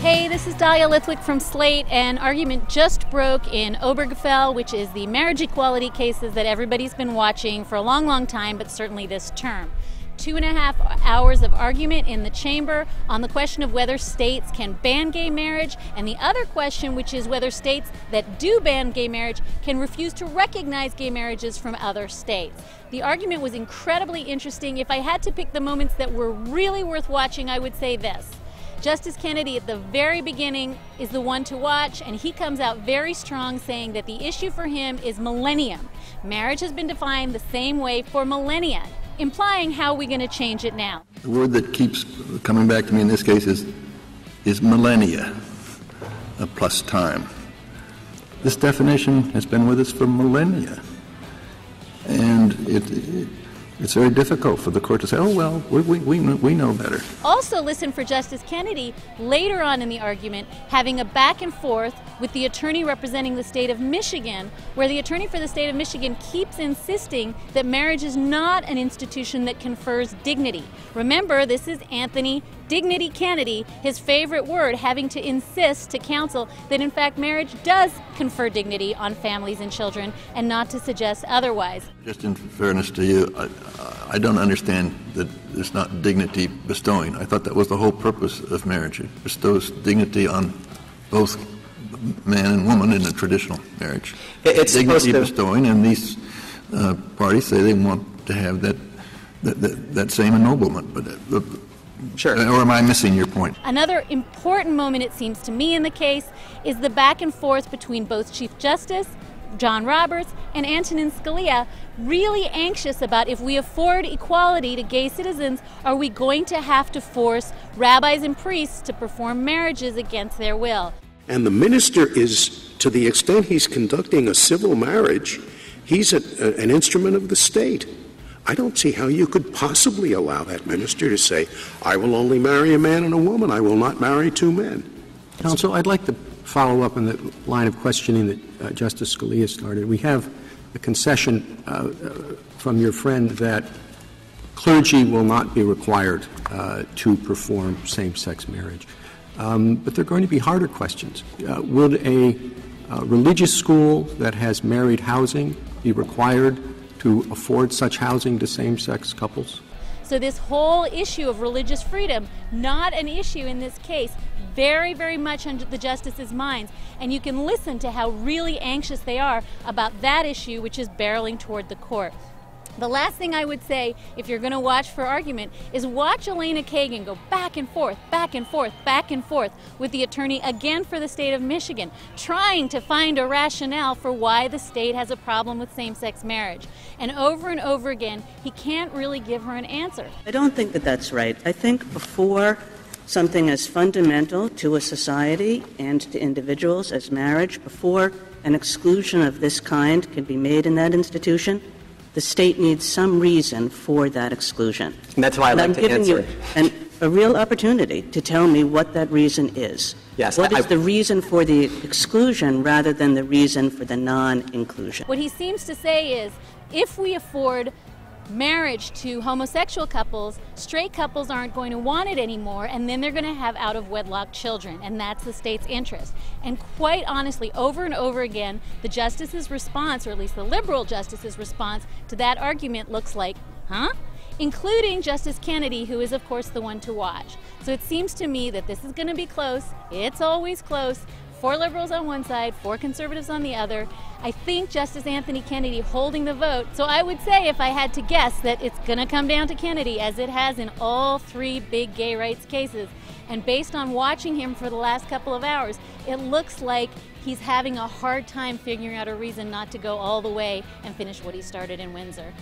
Hey, this is Dahlia Lithwick from Slate. An argument just broke in Obergefell, which is the marriage equality cases that everybody's been watching for a long, long time, but certainly this term. 2.5 hours of argument in the chamber on the question of whether states can ban gay marriage, and the other question, which is whether states that do ban gay marriage can refuse to recognize gay marriages from other states. The argument was incredibly interesting. If I had to pick the moments that were really worth watching, I would say this. Justice Kennedy at the very beginning is the one to watch, and he comes out very strong saying that the issue for him is millennium. Marriage has been defined the same way for millennia, implying how are we going to change it now? The word that keeps coming back to me in this case is millennia, plus time. This definition has been with us for millennia. And it's very difficult for the court to say, oh, well, we know better. Also listen for Justice Kennedy later on in the argument having a back and forth with the attorney representing the state of Michigan, where the attorney for the state of Michigan keeps insisting that marriage is not an institution that confers dignity. Remember, this is Anthony Dignity Kennedy, his favorite word, having to insist to counsel that in fact marriage does confer dignity on families and children and not to suggest otherwise. Just in fairness to you, I don't understand that it's not dignity bestowing. I thought that was the whole purpose of marriage. It bestows dignity on both man and woman in a traditional marriage. It's dignity bestowing, and these parties say they want to have that same ennoblement. But sure. Or am I missing your point? Another important moment, it seems to me, in the case is the back and forth between both Chief Justice John Roberts and Antonin Scalia, really anxious about if we afford equality to gay citizens, are we going to have to force rabbis and priests to perform marriages against their will? And the minister is, to the extent he's conducting a civil marriage, he's an instrument of the state. I don't see how you could possibly allow that minister to say, I will only marry a man and a woman, I will not marry two men. Counsel, I'd like to follow up on the line of questioning that Justice Scalia started. We have a concession from your friend that clergy will not be required to perform same-sex marriage. But there are going to be harder questions. Would a religious school that has married housing be required to afford such housing to same-sex couples? So this whole issue of religious freedom, not an issue in this case, very, very much under the justices' minds. And you can listen to how really anxious they are about that issue, which is barreling toward the court. The last thing I would say, if you're going to watch for argument, is watch Elena Kagan go back and forth, back and forth, back and forth with the attorney again for the state of Michigan, trying to find a rationale for why the state has a problem with same-sex marriage. And over again, he can't really give her an answer. I don't think that that's right. I think before something as fundamental to a society and to individuals as marriage, before an exclusion of this kind can be made in that institution, the state needs some reason for that exclusion. And that's why I'd like to answer. I'm giving you a real opportunity to tell me what that reason is. Yes. What is the reason for the exclusion rather than the reason for the non-inclusion? What he seems to say is, if we afford marriage to homosexual couples, straight couples aren't going to want it anymore, and then they're going to have out-of-wedlock children, and that's the state's interest. And quite honestly, over and over again, the justice's response, or at least the liberal justice's response to that argument looks like, huh? Including Justice Kennedy, who is, of course, the one to watch. So it seems to me that this is going to be close. It's always close. 4 liberals on one side, 4 conservatives on the other. I think Justice Anthony Kennedy holding the vote. So I would say, if I had to guess, that it's going to come down to Kennedy, as it has in all 3 big gay rights cases. And based on watching him for the last couple of hours, it looks like he's having a hard time figuring out a reason not to go all the way and finish what he started in Windsor.